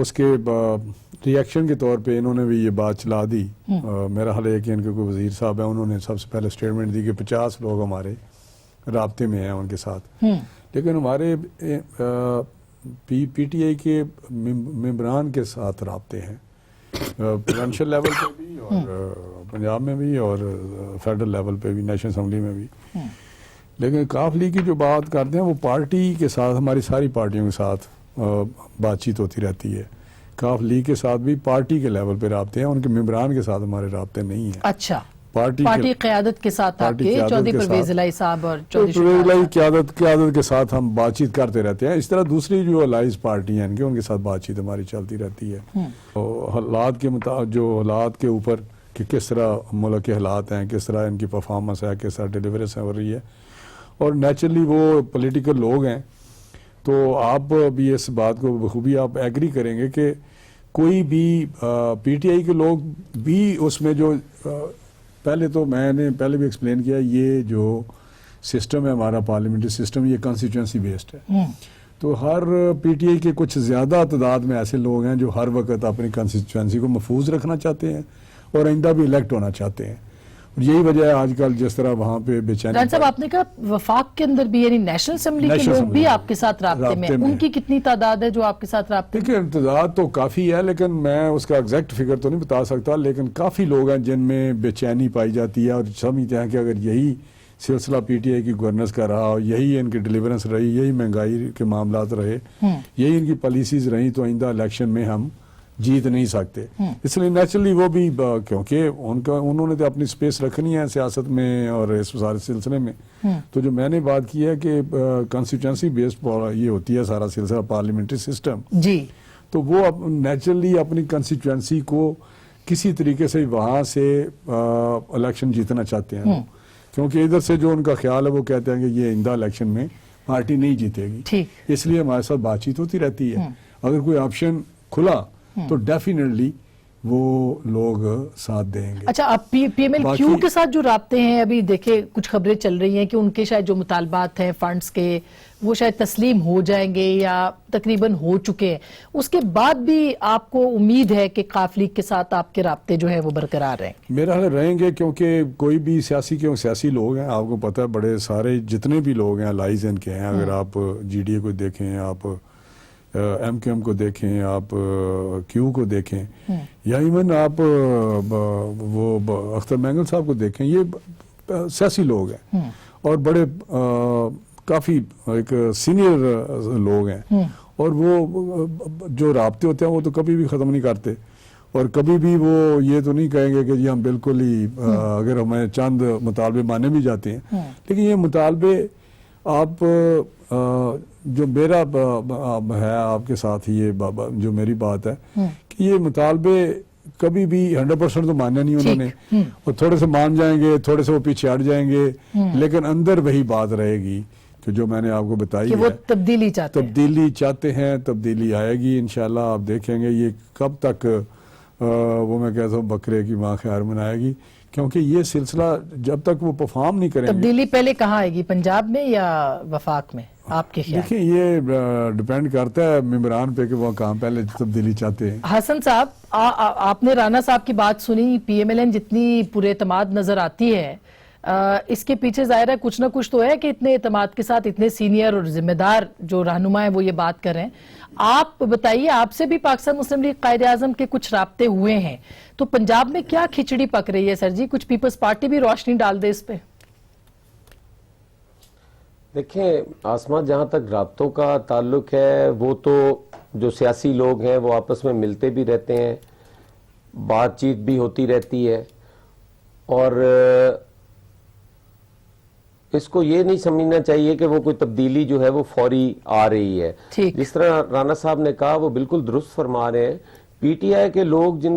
اس کے ریئیکشن کے طور پہ انہوں نے بھی یہ بات چلا دی. میرا حال ہے کہ ان کے کوئی وزیر صاحب ہیں, انہوں نے سب سے پہلے اسٹیٹمنٹ دی کہ 50 لوگ ہمارے رابطے میں ہیں ان کے ساتھ. لیکن ہمارے پی ٹی آئی کے ممبران کے ساتھ رابطے ہیں, پروونشل لیول پہ بھی اور پنجاب میں بھی اور فیڈرل لیول پہ بھی, نیشنل اسمبلی میں بھی. لیکن کاف لیگ کی جو بات کرتے ہیں وہ پارٹی کے ساتھ, ہماری ساری پارٹیوں کے ساتھ بات چیت ہوتی رہتی ہے. کاف لیگ کے ساتھ بھی پارٹی کے لیول پہ رابطے ہیں, ان کے ممبران کے ساتھ ہمارے رابطے نہیں ہیں. اچھا, پارٹی قیادت کے ساتھ آپ کے چودھری پرویز الہی صاحب اور پرویز الہی قیادت کے ساتھ ہم بات چیت کرتے رہتے ہیں. اس طرح دوسری جو الائز پارٹی ہیں ان کے ساتھ بات چیت ہماری چلتی رہتی ہے. حالات کے جو حالات کے اوپر کہ کس طرح ملک کے حالات ہیں, کس طرح ان کی پرفارمنس ہے, کس طرح ڈیلیوریس ہو رہی ہے. اور نیچرلی وہ پولیٹیکل لوگ ہیں, تو آپ بھی اس بات کو بخوبی آپ ایگری کریں گے کہ کوئی بھی پی ٹی آئی کے لوگ بھی اس میں جو پہلے تو میں نے پہلے بھی ایکسپلین کیا, یہ جو سسٹم ہے ہمارا پارلیمنٹری سسٹم, یہ کانسٹیچوئنسی بیسڈ ہے. تو ہر پی ٹی آئی کے کچھ زیادہ تعداد میں ایسے لوگ ہیں جو ہر وقت اپنی کانسٹیچوئنسی کو محفوظ رکھنا چاہتے ہیں اور آئندہ بھی الیکٹ ہونا چاہتے ہیں. یہی وجہ ہے آج کل جس طرح وہاں پہ بے چینی. ڈاکٹر صاحب آپ نے کہا وفاق کے اندر بھی یعنی نیشنل اسمبلی کے لوگ بھی آپ کے ساتھ رابطے میں, ان کی کتنی تعداد ہے جو آپ کے ساتھ رابطے میں؟ دیکھیں تعداد تو کافی ہے, لیکن میں اس کا ایگزیکٹ فگر تو نہیں بتا سکتا, لیکن کافی لوگ ہیں جن میں بے چینی پائی جاتی ہے اور سمجھتے ہیں کہ اگر یہی سلسلہ پی ٹی آئی کی گورننس کا رہا اور یہی ان کی ڈیلیورنس رہی, یہی مہنگائی کے معاملات رہے, یہی ان کی پالیسیز رہیں, تو آئندہ الیکشن میں ہم جیت نہیں سکتے. اس لیے نیچرلی وہ بھی کیونکہ انہوں نے تو اپنی سپیس رکھنی ہے سیاست میں اور اس سارے سلسلے میں. تو جو میں نے بات کی ہے کہ کانسٹیچوئنسی بیسڈ یہ ہوتی ہے سارا سلسلہ پارلیمنٹری سسٹم, جی, تو وہ نیچرلی اپنی کانسٹیچوئنسی کو کسی طریقے سے وہاں سے الیکشن جیتنا چاہتے ہیں, کیونکہ ادھر سے جو ان کا خیال ہے وہ کہتے ہیں کہ یہ آئندہ الیکشن میں پارٹی نہیں جیتے گی. اس لیے ہمارے ساتھ بات چیت ہوتی رہتی ہے. اگر کوئی آپشن کھلا تو ڈیفینیٹلی وہ لوگ ساتھ دیں گے. اچھا, اب پی ایم ایل کیو کے ساتھ جو رابطے ہیں, ابھی دیکھیں کچھ خبریں چل رہی ہیں کہ ان کے شاید جو مطالبات ہیں فنڈز کے وہ شاید تسلیم ہو جائیں گے یا تقریباً ہو چکے ہیں. اس کے بعد بھی آپ کو امید ہے کہ کاف لیگ کے ساتھ آپ کے رابطے جو ہیں وہ برقرار رہیں گے؟ میرا خیال رہیں گے, کیونکہ کوئی بھی سیاسی لوگ ہیں, آپ کو پتہ ہے بڑے سارے جتنے بھی لوگ ہیں الائز ان کے ہیں. اگر آپ جی ڈی اے کو دیکھیں, آپ ایم کیو ایم کو دیکھیں, آپ کیو کو دیکھیں, یا ایون آپ وہ اختر مینگل صاحب کو دیکھیں, یہ سیاسی لوگ ہیں اور بڑے کافی ایک سینئر لوگ ہیں, اور وہ جو رابطے ہوتے ہیں وہ تو کبھی بھی ختم نہیں کرتے, اور کبھی بھی وہ یہ تو نہیں کہیں گے کہ جی ہم بالکل ہی اگر ہمیں چند مطالبے مانے بھی جاتے ہیں, لیکن یہ مطالبے آپ جو میرا ہے آپ کے ساتھ یہ جو میری بات ہے کہ یہ مطالبے کبھی بھی 100% تو ماننا نہیں انہوں نے, اور تھوڑے سے مان جائیں گے, تھوڑے سے وہ پیچھے ہٹ جائیں گے, لیکن اندر وہی بات رہے گی کہ جو میں نے آپ کو بتائی ہے, وہ تبدیلی چاہتے ہیں, تبدیلی آئے گی انشاءاللہ. آپ دیکھیں گے یہ کب تک وہ میں کہتا ہوں بکرے کی ماں خیر منائے گی, کیونکہ یہ سلسلہ جب تک وہ پرفارم نہیں کریں گے. تبدیلی پہلے کہاں آئے گی, پنجاب میں یا وفاق میں آپ کے خیال؟ دیکھیں یہ ڈیپینڈ کرتا ہے ممبران پہ کہ وہ کہاں پہلے تبدیلی چاہتے ہیں. حسن صاحب, آپ نے رانا صاحب کی بات سنی, پی ایم ایل این جتنی پورے اعتماد نظر آتی ہے, اس کے پیچھے ظاہر ہے کچھ نہ کچھ تو ہے کہ اتنے اعتماد کے ساتھ اتنے سینئر اور ذمہ دار جو رہنما ہیں وہ یہ بات کر رہے ہیں. آپ بتائیے, آپ سے بھی پاکستان مسلم لیگ قائد اعظم کے کچھ رابطے ہوئے ہیں, تو پنجاب میں کیا کھچڑی پک رہی ہے سر جی؟ کچھ پیپلز پارٹی بھی روشنی ڈال دے اس پہ. دیکھیں آسماں, جہاں تک رابطوں کا تعلق ہے وہ تو جو سیاسی لوگ ہیں وہ آپس میں ملتے بھی رہتے ہیں, بات چیت بھی ہوتی رہتی ہے, اور اس کو یہ نہیں سمجھنا چاہیے کہ وہ کوئی تبدیلی جو ہے وہ فوری آ رہی ہے. جس طرح رانا صاحب نے کہا وہ بالکل درست فرما رہے ہیں. پی ٹی آئی کے لوگ جن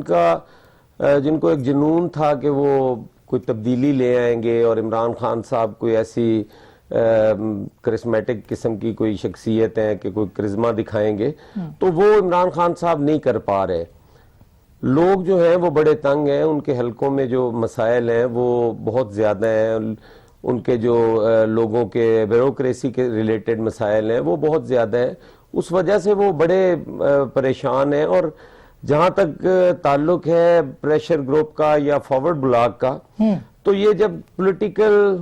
کو ایک جنون تھا کہ وہ کوئی تبدیلی لے آئیں گے اور عمران خان صاحب کوئی ایسی کرسمیٹک قسم کی کوئی شخصیت ہے کہ کوئی کرزما دکھائیں گے, تو وہ عمران خان صاحب نہیں کر پا رہے. لوگ جو ہیں وہ بڑے تنگ ہیں, ان کے حلقوں میں جو مسائل ہیں وہ بہت زیادہ ہیں, ان کے جو لوگوں کے بیوروکریسی کے ریلیٹڈ مسائل ہیں وہ بہت زیادہ ہیں, اس وجہ سے وہ بڑے پریشان ہیں. اور جہاں تک تعلق ہے پریشر گروپ کا یا فارورڈ بلاک کا, تو یہ جب پولیٹیکل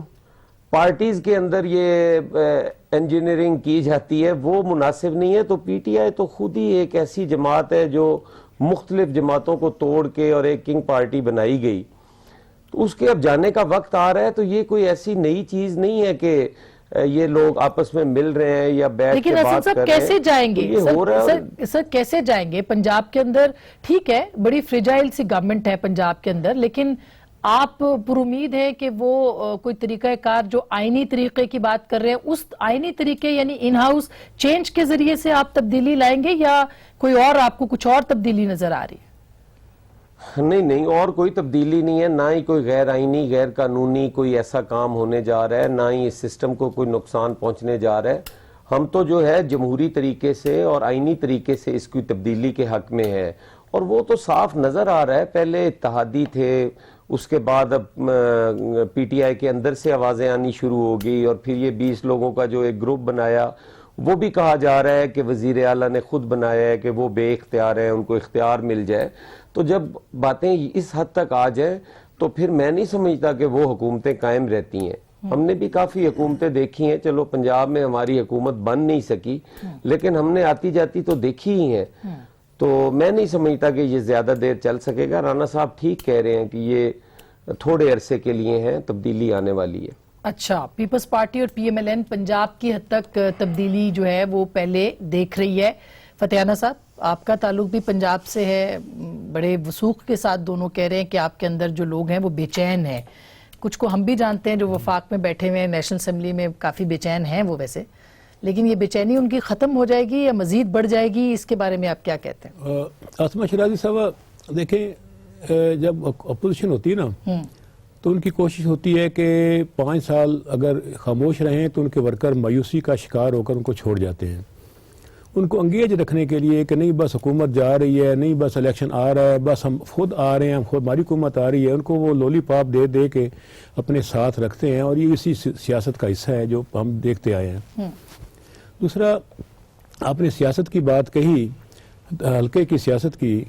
پارٹیز کے اندر یہ انجینئرنگ کی جاتی ہے وہ مناسب نہیں ہے. تو پی ٹی آئی تو خود ہی ایک ایسی جماعت ہے جو مختلف جماعتوں کو توڑ کے اور ایک کنگ پارٹی بنائی گئی, تو اس کے اب جانے کا وقت آ رہا ہے. تو یہ کوئی ایسی نئی چیز نہیں ہے کہ یہ لوگ آپس میں مل رہے ہیں یا بیٹھ کے بات کر رہے ہیں. کیسے جائیں گے سر, کیسے جائیں گے؟ پنجاب کے اندر ٹھیک ہے بڑی فریجائل سی گورنمنٹ ہے پنجاب کے اندر, لیکن آپ پر امید ہے کہ وہ کوئی طریقہ کار جو آئینی طریقے کی بات کر رہے ہیں اس آئینی طریقے یعنی ان ہاؤس چینج کے ذریعے سے آپ تبدیلی لائیں گے, یا کوئی اور آپ کو کچھ اور تبدیلی نظر آ رہی ہے؟ نہیں, اور کوئی تبدیلی نہیں ہے. نہ ہی کوئی غیر آئینی غیر قانونی کوئی ایسا کام ہونے جا رہا ہے, نہ ہی اس سسٹم کو کوئی نقصان پہنچنے جا رہا ہے. ہم تو جو ہے جمہوری طریقے سے اور آئینی طریقے سے اس کی تبدیلی کے حق میں ہے, اور وہ تو صاف نظر آ رہا ہے. پہلے اتحادی تھے, اس کے بعد اب پی ٹی آئی کے اندر سے آوازیں آنی شروع ہو گئی, اور پھر یہ 20 لوگوں کا جو ایک گروپ بنایا وہ بھی کہا جا رہا ہے کہ وزیر اعلیٰ نے خود بنایا ہے کہ وہ بے اختیار ہیں, ان کو اختیار مل جائے. تو جب باتیں اس حد تک آ جائیں تو پھر میں نہیں سمجھتا کہ وہ حکومتیں قائم رہتی ہیں. ہم نے بھی کافی حکومتیں دیکھی ہیں, چلو پنجاب میں ہماری حکومت بن نہیں سکی لیکن ہم نے آتی جاتی تو دیکھی ہی ہیں. تو میں نہیں سمجھتا کہ یہ زیادہ دیر چل سکے گا. رانا صاحب ٹھیک کہہ رہے ہیں کہ یہ تھوڑے عرصے کے لیے ہیں, تبدیلی آنے والی ہے. اچھا, پیپلز پارٹی اور P M L N Punjab کی حد تک تبدیلی جو ہے وہ پہلے دیکھ رہی ہے. فتح صاحب, آپ کا تعلق بھی پنجاب سے ہے, بڑے وثوق کے ساتھ دونوں کہہ رہے ہیں کہ آپ کے اندر جو لوگ ہیں وہ بے چین ہیں. کچھ کو ہم بھی جانتے ہیں جو وفاق میں بیٹھے ہوئے ہیں, نیشنل اسمبلی میں کافی بے چین ہیں وہ ویسے, لیکن یہ بے چینی ان کی ختم ہو جائے گی یا مزید بڑھ جائے گی؟ اس کے بارے میں آپ کیا کہتے ہیں؟ عاصمہ شیرازی صاحب دیکھیں, جب اپوزیشن ہوتی ہے نا تو ان کی کوشش ہوتی ہے کہ 5 سال اگر خاموش رہیں تو ان کے ورکر مایوسی کا شکار ہو کر ان کو چھوڑ جاتے ہیں. ان کو انگیج رکھنے کے لیے کہ نہیں بس حکومت جا رہی ہے, نہیں بس الیکشن آ رہا ہے, بس ہم خود آ رہے ہیں, خود ہماری حکومت آ رہی ہے, ان کو وہ لولی پاپ دے دے کے اپنے ساتھ رکھتے ہیں, اور یہ اسی سیاست کا حصہ ہے جو ہم دیکھتے آئے ہیں. دوسرا, آپ نے سیاست کی بات کہی, حلقے کی سیاست کی,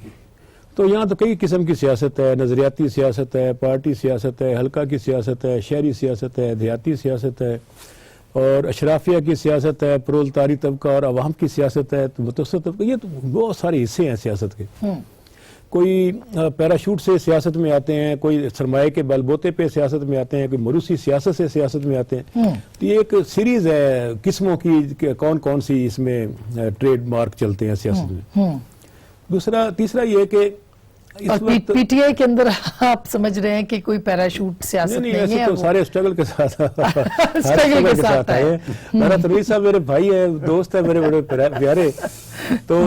تو یہاں تو کئی قسم کی سیاست ہے. نظریاتی سیاست ہے, پارٹی سیاست ہے, حلقہ کی سیاست ہے, شہری سیاست ہے, دیہاتی سیاست ہے, اور اشرافیہ کی سیاست ہے, پرولتاری طبقہ اور عوام کی سیاست ہے, متوسط طبقہ. یہ تو بہت سارے حصے ہیں سیاست کے. کوئی پیراشوٹ سے سیاست میں آتے ہیں, کوئی سرمایہ کے بل بوتے پہ سیاست میں آتے ہیں, کوئی موروثی سیاست سے سیاست میں آتے ہیں. تو یہ ایک سیریز ہے قسموں کی کہ کون کون سی اس میں ٹریڈ مارک چلتے ہیں سیاست میں. تیسرا یہ کہ پی ٹی آئی کے اندر آپ سمجھ رہے ہیں کہ کوئی پیراشوٹ سیاست نہیں ہے؟ تو سارے اسٹرگل کے ساتھ آئے ہیں. میرا تنویر صاحب میرے بھائی ہے, دوست ہے, میرے بڑے پیارے, تو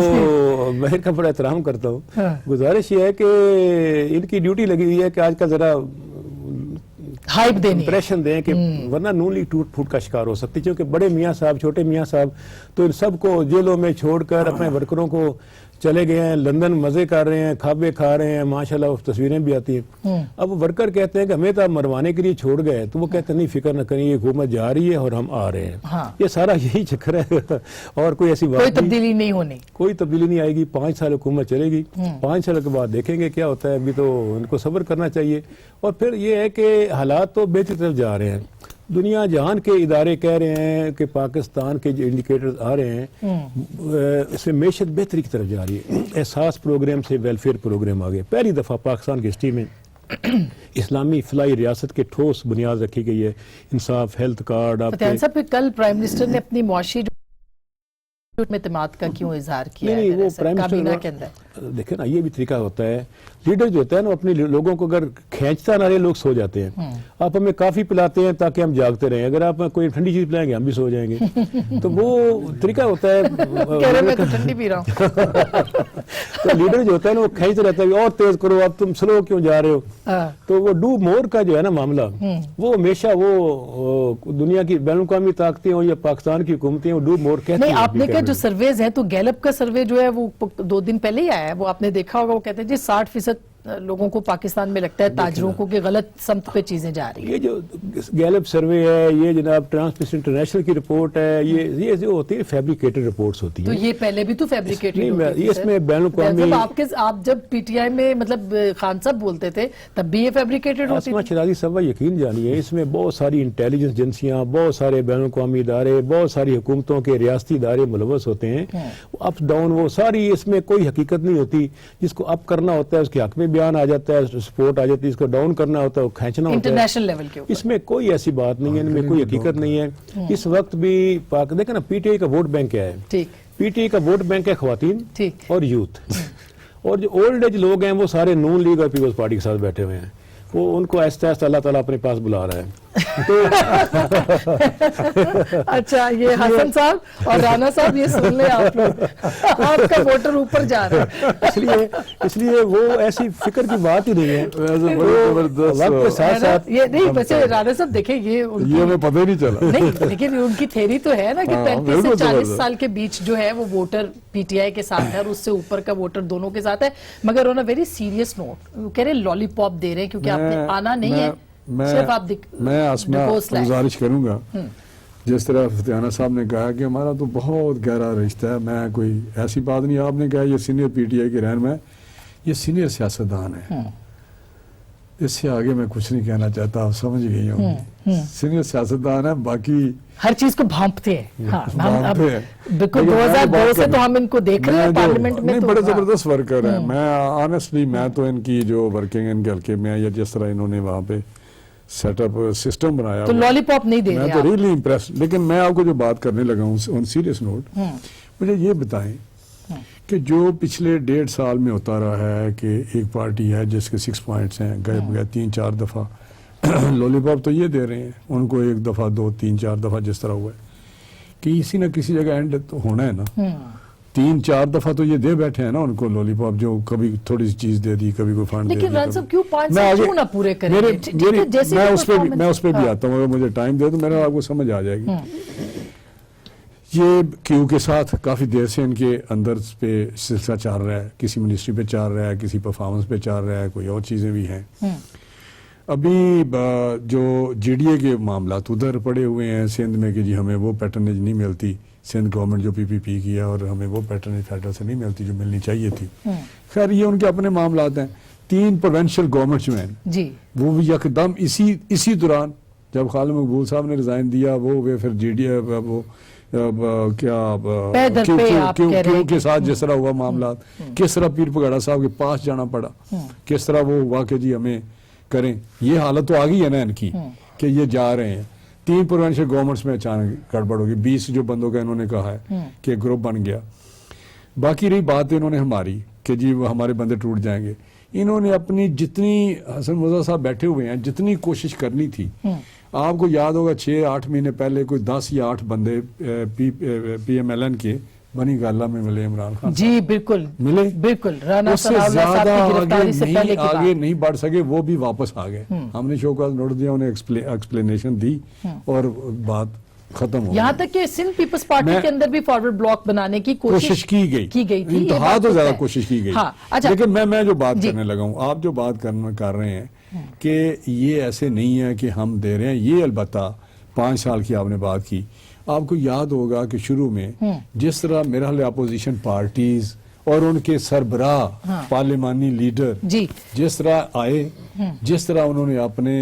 میں ان کا بڑا احترام کرتا ہوں. گزارش یہ ہے کہ ان کی ڈیوٹی لگی ہوئی ہے کہ آج کا ذرا ہائپ دینی, امپریشن دیں کہ ورنہ نون لیگ ٹوٹ پھوٹ کا شکار ہو سکتی. کیونکہ بڑے میاں صاحب, چھوٹے میاں صاحب تو ان سب کو جیلوں میں چھوڑ کر اپنے ورکروں کو چلے گئے ہیں, لندن مزے کر رہے ہیں, کھابے کھا رہے ہیں, ماشاءاللہ وہ تصویریں بھی آتی ہیں. اب ورکر کہتے ہیں کہ ہمیں تو مروانے کے لیے چھوڑ گئے, تو وہ کہتے ہیں نہیں فکر نہ کریں, یہ حکومت جا رہی ہے اور ہم آ رہے ہیں. یہ سارا یہی چکر ہے, اور کوئی ایسی بات, کوئی تبدیلی نہیں ہونی, کوئی تبدیلی نہیں آئے گی. 5 سال حکومت چلے گی, 5 سال کے بعد دیکھیں گے کیا ہوتا ہے. ابھی تو ان کو صبر کرنا چاہیے. اور پھر یہ ہے کہ حالات تو بہتر طرف جا رہے ہیں. دنیا جہان کے ادارے کہہ رہے ہیں کہ پاکستان کے جو انڈیکیٹرز آ رہے ہیں اس میں معیشت بہتری کی طرف جا رہی ہے. احساس پروگرام سے ویلفیئر پروگرام آ گئے. پہلی دفعہ پاکستان کی ہسٹری میں اسلامی فلاحی ریاست کے ٹھوس بنیاد رکھی گئی ہے. انصاف ہیلتھ کارڈ. فتح صاحب, کل پرائم منسٹر نے اپنی معاشی میں اعتماد کا کیوں اظہار کیا ہے؟ وہ پرائم منسٹر, دیکھیں نا, یہ بھی طریقہ ہوتا ہے. لیڈر جو ہوتا ہے نا اپنے لوگوں کو اگر کھینچتا نہ رہے, لوگ سو جاتے ہیں. آپ ہمیں کافی پلاتے ہیں تاکہ ہم جاگتے رہیں, اگر آپ کوئی ٹھنڈی چیز پلائیں گے ہم بھی سو جائیں گے. تو وہ طریقہ ہوتا ہے. میں تو ٹھنڈی پی رہا ہوں. تو لیڈر جو ہوتا ہے نا وہ کھینچتا رہتا ہے, اور تیز کرو, اب تم سلو کیوں جا رہے ہو. تو وہ ڈو مور کا جو ہے نا معاملہ, وہ ہمیشہ وہ دنیا کی بین الاقوامی طاقتیں ہوں یا پاکستان کی حکومتیں ڈو مور کہتی ہیں. آپ نے کہا جو سرویز ہیں, تو گیلپ کا سروے جو ہے وہ 2 دن پہلے ہی آیا ہے, وہ آپ نے دیکھا ہوگا. وہ کہتے ہیں جی 60% لوگوں کو پاکستان میں لگتا ہے تاجروں کو کہ غلط سمت پہ چیزیں جا رہی ہیں. یہ جو گیلپ سروے ہے، یہ جناب ٹرانسپیرنسی انٹرنیشنل کی رپورٹ ہے، یہ جو ہوتی ہے فیبریکیٹڈ رپورٹس ہوتی تو ہیں. یہ پہلے بھی تو فیبریکیٹڈ نہیں، اس میں بین الاقوامی آپ جب پی ٹی آئی میں مطلب خان صاحب بولتے تھے تب بھی یہ فیبریکیٹڈ ہوتی آسما شرازی صاحب یقین جانیے، اس میں بہت ساری انٹیلیجنس ایجنسیاں، بہت سارے بین الاقوامی ادارے، بہت ساری حکومتوں کے ریاستی ادارے ملوث ہوتے ہیں. اپ ڈاؤن وہ ساری، اس میں کوئی حقیقت نہیں ہوتی. جس کو اپ کرنا ہوتا ہے اس کے حق میں بیان آ جاتا ہے، سپورٹ آ جاتی ہے. اس کو ڈاؤن کرنا ہوتا ہے وہ کھینچنا ہوتا ہے انٹرنیشنل لیول کے اوپر. اس میں کوئی ایسی بات نہیں ہے، ان میں کوئی حقیقت نہیں ہے. اس وقت بھی دیکھیں نا، پی ٹی آئی کا ووٹ بینک کیا ہے؟ ٹھیک. پی ٹی آئی کا ووٹ بینک ہے خواتین ٹھیک اور یوتھ. اور جو اولڈ ایج لوگ ہیں وہ سارے نون لیگ اور پیپلز پارٹی کے ساتھ بیٹھے ہوئے ہیں. وہ ان کو آہستہ آہستہ اللہ تعالیٰ اپنے پاس بلا رہا ہے. اچھا، یہ حسن صاحب اور رانا صاحب یہ سن لیں آپ لوگ، آپ کا ووٹر اوپر جا رہا ہے. اس لیے وہ ایسی فکر کی بات ہی نہیں ہے. وقت کے ساتھ ساتھ یہ نہیں، ویسے رانا صاحب دیکھیں یہ ہمیں پتہ ہی نہیں چلا. نہیں، لیکن ان کی تھیری تو ہے نا کہ 35 سے 40 سال کے بیچ جو ہے وہ ووٹر پی ٹی آئی کے ساتھ ہے اور اس سے اوپر کا ووٹر دونوں کے ساتھ ہے. مگر آن اے ویری سیریس نوٹ وہ کہہ رہے لالی پاپ دے رہے ہیں کیونکہ آپ نے آنا نہیں ہے. میں آسما گزارش کروں گا، جس طرح فتحانہ صاحب نے کہا کہ ہمارا تو بہت گہرا رشتہ ہے، میں کوئی ایسی بات نہیں. آپ نے کہا یہ سینئر پی ٹی آئی کے رہنما ہے، یہ سینئر سیاستدان ہے. اس سے آگے میں کچھ نہیں کہنا چاہتا، آپ سمجھ گئی ہوں. سینئر سیاستدان ہے، باقی ہر چیز کو بھانپتے ہیں. بالکل 2002 سے تو ہم ان کو دیکھ رہے ہیں پارلیمنٹ میں. بڑے زبردست ورکر ہیں. میں آنیسٹلی میں تو ان کی جو ورکنگ ان کے حلقے میں یا جس طرح انہوں نے وہاں پہ سیٹ اپ سسٹم بنایا تو لالی پاپ نہیں دے رہے میں تو ریئلی امپریس. لیکن میں آپ کو جو بات کرنے لگا ہوں آن سیریس نوٹ، مجھے یہ بتائیں کہ جو پچھلے 1.5 سال میں ہوتا رہا ہے کہ ایک پارٹی ہے جس کے 6 پوائنٹس ہیں، گئے بگئے 3-4 دفعہ لولی پاپ تو یہ دے رہے ہیں ان کو، 1 دفعہ 2-3-4 دفعہ جس طرح ہوا ہے کہ کسی نہ کسی جگہ اینڈ تو ہونا ہے نا. 3-4 دفعہ تو یہ دے بیٹھے ہیں نا ان کو لولی پاپ، جو کبھی تھوڑی سی چیز دے دی، کبھی کوئی فنڈ دے دی. لیکن ران صاحب کیوں 5 سال کیوں نہ پورے کریں؟ میں اس پہ بھی آتا ہوں، اگر مجھے ٹائم دے تو میرا آپ کو سمجھ آ جائے گی. یہ کیو کے ساتھ کافی دیر سے ان کے اندر پہ سلسلہ چل رہا ہے، کسی منسٹری پہ چل رہا ہے، کسی پرفارمنس پہ چل رہا ہے، کوئی اور چیزیں بھی ہیں. ابھی جو جی ڈی اے کے معاملات ادھر پڑے ہوئے ہیں سندھ میں کہ جی ہمیں وہ پیٹرنیج نہیں ملتی، سندھ گورنمنٹ جو پی پی پی کیا اور ہمیں وہ پیٹرنیج فیڈرل سے نہیں ملتی جو ملنی چاہیے تھی. خیر یہ ان کے اپنے معاملات ہیں. 3 پروونشل گورنمنٹ جو ہیں جی وہ بھی یکدم اسی دوران جب خالد مقبول صاحب نے ریزائن دیا، وہ پھر جی ڈی اے وہ کیا کیوں کے ساتھ جس طرح ہوا معاملات، کس طرح پیر پگاڑا صاحب کے پاس جانا پڑا، کس طرح وہ ہوا کہ جی ہمیں کریں. یہ حالت تو آ گئی ہے نا ان کی کہ یہ جا رہے ہیں. 3 پروونشل گورنمنٹس میں اچانک گڑبڑ ہوگی. 20 جو بندوں کا انہوں نے کہا ہے کہ گروپ بن گیا. باقی رہی بات انہوں نے ہماری کہ جی وہ ہمارے بندے ٹوٹ جائیں گے. انہوں نے اپنی جتنی، حسن مرزا صاحب بیٹھے ہوئے ہیں، جتنی کوشش کرنی تھی، آپ کو یاد ہوگا 6-8 مہینے پہلے کوئی 10 یا 8 بندے پی ایم ایل این کے بنی گالہ میں ملے عمران خان. جی بالکل ملے، بالکل. رانا اس سے ثناء اللہ صاحب کی گرفتاری سے پہلے کی بات. آگے نہیں بڑھ سکے، وہ بھی واپس آ گئے. ہم نے شوکت نوٹ دیا، انہیں ایکسپلینیشن دی اور بات ختم ہو. یہاں تک کہ سندھ پیپلز پارٹی کے اندر بھی فارورڈ بلاک بنانے کی کوشش کی گئی تھی. انتہا تو زیادہ کوشش کی گئی. اچھا لیکن میں جو بات کرنے لگا ہوں، آپ جو بات کر رہے ہیں کہ یہ ایسے نہیں ہے کہ ہم دے رہے ہیں. یہ البتہ 5 سال کی آپ نے بات کی. آپ کو یاد ہوگا کہ شروع میں جس طرح میرا حال اپوزیشن پارٹیز اور ان کے سربراہ پارلیمانی لیڈر جس طرح آئے، جس طرح انہوں نے اپنے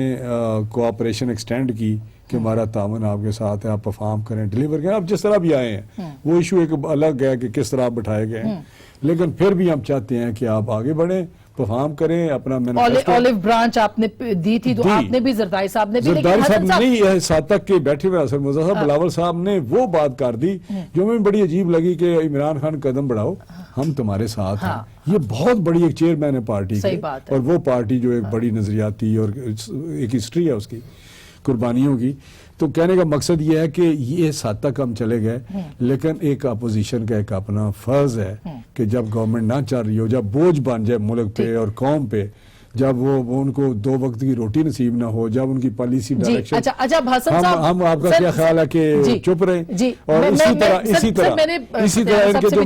کوآپریشن ایکسٹینڈ کی کہ ہمارا تعاون آپ کے ساتھ ہے، آپ پرفارم کریں، ڈیلیور کریں. آپ جس طرح بھی آئے ہیں وہ ایشو ایک الگ ہے کہ کس طرح آپ بٹھائے گئے ہیں، لیکن پھر بھی ہم چاہتے ہیں کہ آپ آگے بڑھیں، پرفارم کریں اپنا مینیفیسٹو. اولیو برانچ آپ نے دی تھی تو آپ نے بھی، زرداری صاحب نے بھی، زرداری صاحب نہیں، ساتھ تک کے بیٹھے ہوئے حسن مرزا صاحب، بلاول صاحب نے وہ بات کر دی جو ہمیں بڑی عجیب لگی کہ عمران خان قدم بڑھاؤ، ہم تمہارے ساتھ ہیں. یہ بہت بڑی ایک چیئرمین ہے پارٹی کی، اور وہ پارٹی جو ایک بڑی نظریاتی اور ایک ہسٹری ہے اس کی قربانیوں کی. تو کہنے کا مقصد یہ ہے کہ یہ اس حد تک ہم چلے گئے، لیکن ایک اپوزیشن کا ایک اپنا فرض ہے کہ جب گورنمنٹ نہ چل رہی ہو، جب بوجھ بن جائے ملک پہ اور قوم پہ، جب وہ ان کو 2 وقت کی روٹی نصیب نہ ہو، جب ان کی پالیسی جی ڈائریکشن، اچھا حسن صاحب، ہم آپ کا کیا خیال ہے کہ چپ رہیں؟ جی اور اسی طرح ان کے جو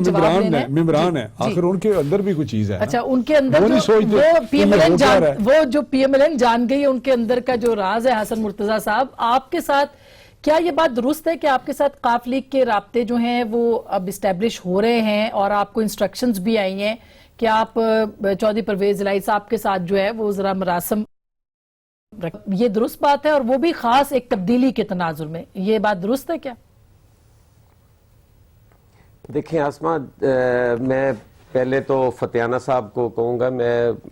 ممبران ہیں جی، آخر ان کے اندر بھی کوئی چیز ہے، اچھا ان کے اندر وہ نہیں سوچتے وہ جو پی ایم ایل این جان گئی ہے، ان کے اندر کا جو راز ہے حسن مرتضیٰ صاحب، آپ کے ساتھ کیا یہ بات درست ہے کہ آپ کے ساتھ قاف لیگ کے رابطے جو ہیں وہ اب اسٹیبلش ہو رہے ہیں اور آپ کو انسٹرکشنز بھی آئی ہیں کہ آپ چودھری پرویز الہی صاحب کے ساتھ جو ہے وہ ذرا مراسم، یہ درست بات ہے اور وہ بھی خاص ایک تبدیلی کے تناظر میں، یہ بات درست ہے کیا؟ دیکھیں آسما، میں پہلے تو فتیانہ صاحب کو کہوں گا،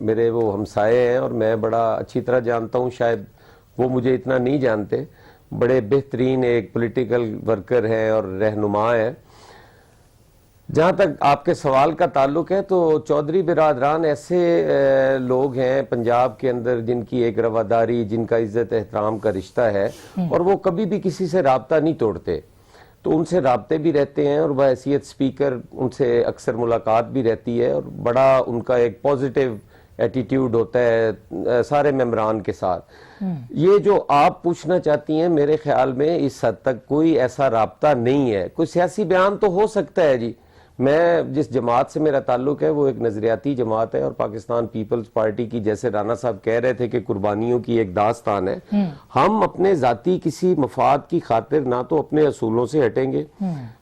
میرے وہ ہمسائے ہیں اور میں بڑا اچھی طرح جانتا ہوں، شاید وہ مجھے اتنا نہیں جانتے، بڑے بہترین ایک پولیٹیکل ورکر ہیں اور رہنما ہیں۔ جہاں تک آپ کے سوال کا تعلق ہے تو چودھری برادران ایسے لوگ ہیں پنجاب کے اندر جن کی ایک رواداری، جن کا عزت احترام کا رشتہ ہے اور وہ کبھی بھی کسی سے رابطہ نہیں توڑتے، تو ان سے رابطے بھی رہتے ہیں اور بحیثیت سپیکر ان سے اکثر ملاقات بھی رہتی ہے اور بڑا ان کا ایک پازیٹیو ایٹیٹیوڈ ہوتا ہے سارے ممبران کے ساتھ۔ یہ جو آپ پوچھنا چاہتی ہیں میرے خیال میں اس حد تک کوئی ایسا رابطہ نہیں ہے۔ کوئی سیاسی بیان تو ہو سکتا ہے جی، میں جس جماعت سے میرا تعلق ہے وہ ایک نظریاتی جماعت ہے اور پاکستان پیپلز پارٹی کی، جیسے رانا صاحب کہہ رہے تھے کہ قربانیوں کی ایک داستان ہے، ہم اپنے ذاتی کسی مفاد کی خاطر نہ تو اپنے اصولوں سے ہٹیں گے،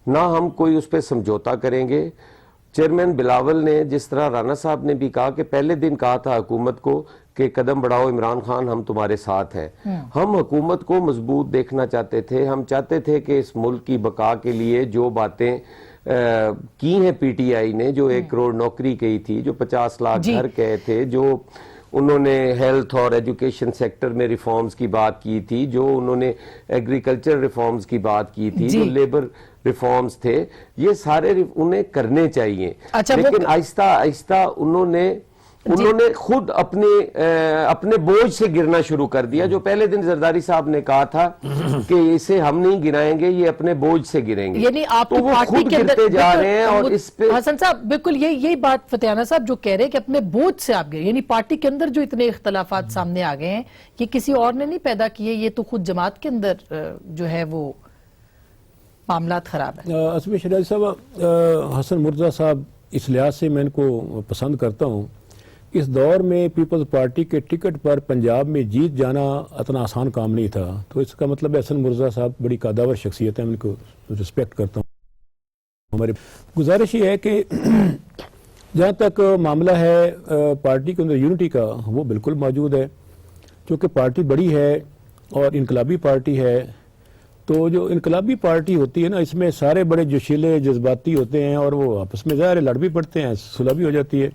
نہ ہم کوئی اس پہ سمجھوتا کریں گے۔ چیئرمین بلاول نے جس طرح رانا صاحب نے بھی کہا کہ پہلے دن کہا تھا حکومت کو کہ قدم بڑھاؤ عمران خان، ہم تمہارے ساتھ ہیں، ہم حکومت کو مضبوط دیکھنا چاہتے تھے، ہم چاہتے تھے کہ اس ملک کی بقا کے لیے جو باتیں کی ہیں پی ٹی آئی نے، جو 1 کروڑ نوکری کہی تھی، جو 50 لاکھ گھر کہے تھے، جو انہوں نے ہیلتھ اور ایجوکیشن سیکٹر میں ریفارمز کی بات کی تھی، جو انہوں نے ایگریکلچر ریفارمز کی بات کی تھی، جو لیبر ریفارمز تھے، یہ سارے انہیں کرنے چاہیے، لیکن آہستہ آہستہ انہوں نے خود اپنے بوجھ سے گرنا شروع کر دیا۔ جو پہلے دن زرداری صاحب نے کہا تھا کہ اسے ہم نہیں گرائیں گے، یہ اپنے بوجھ سے گریں گے، یعنی آپ تو وہ خود گرتے جا رہے ہیں۔ اور اس پہ حسن صاحب بالکل یہی بات فتیانہ صاحب جو کہہ رہے ہیں کہ اپنے بوجھ سے آپ گئے، یعنی پارٹی کے اندر جو اتنے اختلافات سامنے آ گئے ہیں یہ کسی اور نے نہیں پیدا کیے، یہ تو خود جماعت کے اندر جو ہے وہ معاملات خراب ہیں۔ اسم شہزاد صاحب، حسن مرتضیٰ صاحب اس لحاظ سے میں ان کو پسند کرتا ہوں، اس دور میں پیپلز پارٹی کے ٹکٹ پر پنجاب میں جیت جانا اتنا آسان کام نہیں تھا، تو اس کا مطلب حسن مرتضیٰ صاحب بڑی قداور شخصیت ہے، میں ان کو رسپیکٹ کرتا ہوں۔ ہماری گزارش یہ ہے کہ جہاں تک معاملہ ہے پارٹی کے اندر یونٹی کا، وہ بالکل موجود ہے، چونکہ پارٹی بڑی ہے اور انقلابی پارٹی ہے، تو جو انقلابی پارٹی ہوتی ہے نا، اس میں سارے بڑے جوشیلے جذباتی ہوتے ہیں اور وہ آپس میں ظاہر لڑ بھی پڑتے ہیں، صلح بھی ہو جاتی ہے،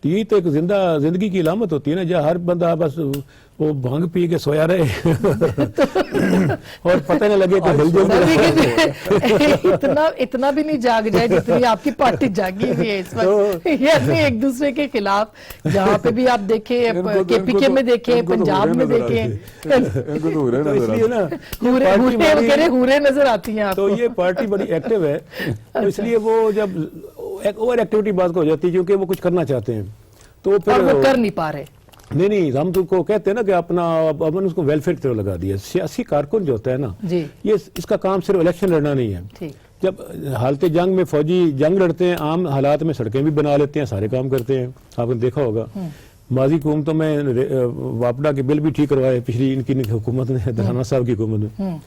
تو یہی تو ایک زندگی کی علامت ہوتی ہے نا، جہاں ہر بندہ بس وہ بھنگ پی کے سویا رہے اور پتہ نہ لگے کہ ہل جائے، اتنا بھی نہیں جاگ جائے جتنی آپ کی پارٹی جاگی ہوئی ہے اس وقت، یعنی ایک دوسرے کے خلاف جہاں پہ بھی آپ دیکھیں، کے پی کے میں دیکھیں، پنجاب میں دیکھیں، ہورے نظر آتی ہیں، تو یہ پارٹی بڑی ایکٹیو ہے، اس لیے وہ جب اوور ایکٹیویٹی بات کو ہو جاتی ہے کیونکہ وہ کچھ کرنا چاہتے ہیں تو پھر وہ کر نہیں پا رہے۔ نہیں ہم تو کو کہتے ہیں نا کہ اپنا اس کو ویلفیئر کی طرف لگا دیا۔ سیاسی کارکن جو ہوتا ہے نا، یہ اس کا کام صرف الیکشن لڑنا نہیں ہے، جب حالت جنگ میں فوجی جنگ لڑتے ہیں، عام حالات میں سڑکیں بھی بنا لیتے ہیں، سارے کام کرتے ہیں، آپ نے دیکھا ہوگا ماضی حکومتوں میں واپڈا کے بل بھی ٹھیک کروائے، پچھلی ان کی حکومت نے، رانا صاحب کی حکومت میں۔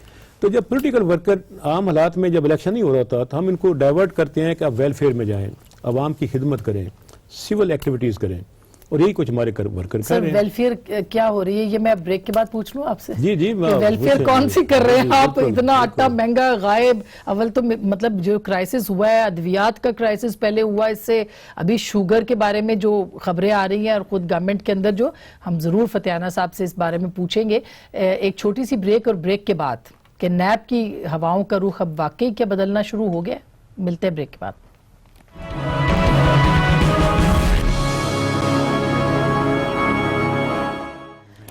تو جب پولیٹیکل ورکر عام حالات میں جب الیکشن نہیں ہو رہا تھا تو ہم ان کو ڈائیورٹ کرتے ہیں کہ آپ ویلفیئر میں جائیں، عوام کی خدمت کریں، سول ایکٹیویٹیز کریں، اور یہی کچھ ہمارے ورکر کر رہے ہیں۔ ویلفیئر کیا ہو رہی ہے یہ میں بریک کے بعد پوچھ لوں آپ سے؟ جی ویلفیئر کون سی کر رہے ہیں آپ؟ اتنا آٹا مہنگا، غائب، اول تو مطلب جو کرائسس ہوا ہے، ادویات کا کرائسس پہلے ہوا، اس سے ابھی شوگر کے بارے میں جو خبریں آ رہی ہیں اور خود گورنمنٹ کے اندر جو، ہم ضرور فتیانہ صاحب سے اس بارے میں پوچھیں گے۔ ایک چھوٹی سی بریک، اور بریک کے بعد کہ نیب کی ہواؤں کا رخ اب واقعی کیا بدلنا شروع ہو گیا؟ ملتے ہیں بریک کے بعد۔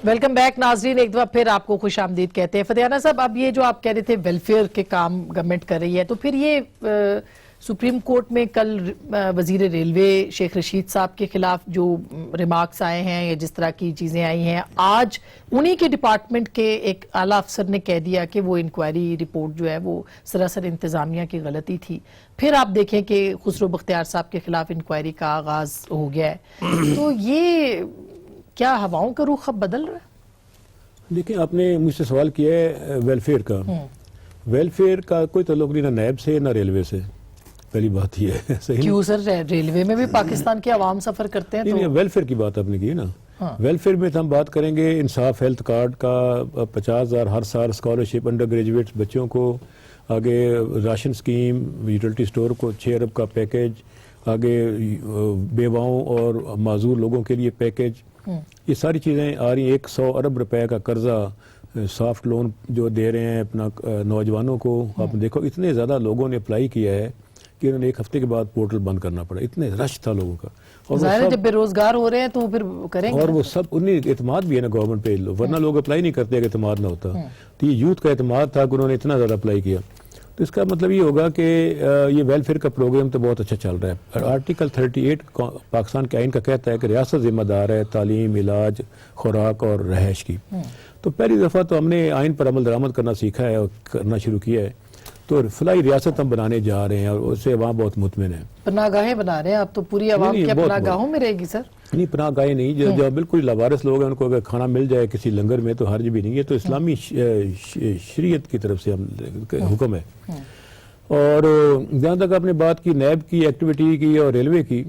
ویلکم بیک ناظرین، ایک دفعہ پھر آپ کو خوش آمدید کہتے ہیں۔ فتیانہ صاحب، اب یہ جو آپ کہہ رہے تھے ویلفیئر کے کام گورنمنٹ کر رہی ہے، تو پھر یہ سپریم کورٹ میں کل وزیر ریلوے شیخ رشید صاحب کے خلاف جو ریمارکس آئے ہیں یا جس طرح کی چیزیں آئی ہیں، آج انہی کے ڈپارٹمنٹ کے ایک اعلیٰ افسر نے کہہ دیا کہ وہ انکوائری رپورٹ جو ہے وہ سراسر انتظامیہ کی غلطی تھی. پھر آپ دیکھیں کہ خسرو بختیار صاحب کے خلاف انکوائری کا آغاز ہو گیا ہے. تو یہ کیا ہواؤں کا رخ اب بدل رہا ہے؟ دیکھیں، آپ نے مجھ سے سوال کیا ہے ویلفیئر کا. ویلفیئر کا کوئی تعلق نہیں نہ نیب سے نہ ریلوے سے. پہلی بات یہ ہے. صحیح کیوں سر؟ ریلوے میں بھی پاکستان کے عوام سفر کرتے ہیں. نہیں، ویلفیئر کی بات آپ نے کی نا. ویلفیئر میں ہم بات کریں گے انصاف ہیلتھ کارڈ کا 50,000 ہر سال اسکالرشپ انڈر گریجویٹس بچوں کو، آگے راشن سکیم، یوٹیلٹی سٹور کو 6 ارب کا پیکیج، آگے بیواؤں اور معذور لوگوں کے لیے پیکیج. یہ ساری چیزیں آ رہی ہیں. 100 ارب روپے کا قرضہ سافٹ لون جو دے رہے ہیں اپنا نوجوانوں کو. آپ نے دیکھو اتنے زیادہ لوگوں نے اپلائی کیا ہے کہ انہوں نے 1 ہفتے کے بعد پورٹل بند کرنا پڑا. اتنے رش تھا لوگوں کا. اور ظاہر ہے جب بے روزگار ہو رہے ہیں تو پھر کریں گے. اور وہ سب انہیں اعتماد بھی ہے نا گورنمنٹ پہ، ورنہ لوگ اپلائی نہیں کرتے اگر اعتماد نہ ہوتا. تو یہ یوتھ کا اعتماد تھا کہ انہوں نے اتنا زیادہ اپلائی کیا. تو اس کا مطلب یہ ہوگا کہ یہ ویلفیئر کا پروگرام تو بہت اچھا چل رہا ہے. آرٹیکل 38 پاکستان کے آئین کا کہتا ہے کہ ریاست ذمہ دار ہے تعلیم، علاج، خوراک اور رہائش کی. تو پہلی دفعہ تو ہم نے آئین پر عمل درآمد کرنا سیکھا ہے اور کرنا شروع کیا ہے. تو فلاحی ریاست ہم بنانے جا رہے ہیں اور اس سے عوام بہت مطمئن ہے. پناہ گاہیں بنا رہے ہیں آپ تو پوری عوام نہیں، کیا بہت پناہ گاہوں میں رہے گی سر؟ نہیں، پناہ گاہیں نہیں. جو بالکل لاوارث لوگ ہیں ان کو اگر کھانا مل جائے کسی لنگر میں تو حرج بھی نہیں ہے. تو اسلامی شریعت کی طرف سے حکم ہے. اور جہاں تک آپ نے بات کی نیب کی ایکٹیویٹی کی اور ریلوے کی،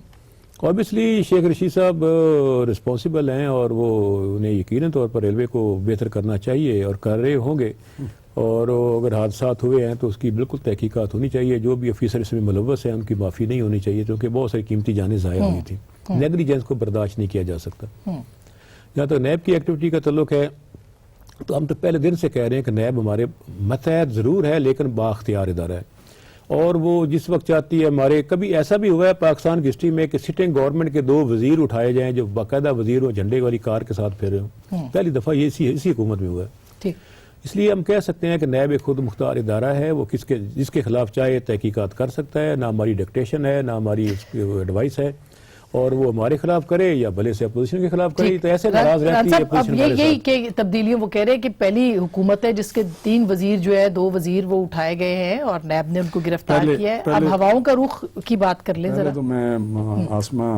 اوبیسلی شیخ رشید صاحب رسپانسیبل ہیں اور وہ انہیں یقیناً طور پر ریلوے کو بہتر کرنا چاہیے اور کر رہے ہوں گے. اور اگر حادثات ہوئے ہیں تو اس کی بالکل تحقیقات ہونی چاہیے. جو بھی افیسر اس میں ملوث ہیں ان کی معافی نہیں ہونی چاہیے کیونکہ بہت ساری قیمتی جانیں ضائع ہوئی تھیں. نیگلیجنس کو برداشت نہیں کیا جا سکتا. جہاں تک نیب کی ایکٹیویٹی کا تعلق ہے تو ہم تو پہلے دن سے کہہ رہے ہیں کہ نیب ہمارے ماتحت ضرور ہے لیکن بااختیار ادارہ ہے. اور وہ جس وقت چاہتی ہے ہمارے، کبھی ایسا بھی ہوا ہے پاکستان کی ہسٹری میں کہ سٹنگ گورنمنٹ کے 2 وزیر اٹھائے جائیں جو باقاعدہ وزیر ہوں، جھنڈے والی کار کے ساتھ پھیرے ہوں. پہلی دفعہ یہ اسی حکومت میں ہوا ہے. اس لیے ہم کہہ سکتے ہیں کہ نیب ایک خود مختار ادارہ ہے. وہ جس کے خلاف چاہے تحقیقات کر سکتا ہے. نہ ہماری ڈکٹیشن ہے نہ ہماری ایڈوائس ہے. اور وہ ہمارے خلاف کرے یا بھلے سے اپوزیشن کے خلاف کرے تو ایسے ناراض رہتی ہے اپوزیشن. اب یہی کہ تبدیلیوں وہ کہہ رہے ہیں کہ پہلی حکومت ہے جس کے 3 وزیر جو ہے 2 وزیر وہ اٹھائے گئے ہیں اور نیب نے ان کو گرفتار کیا ہے. اب ہواؤں کا رخ کی بات کر لیں ذرا. تو میں آسمہ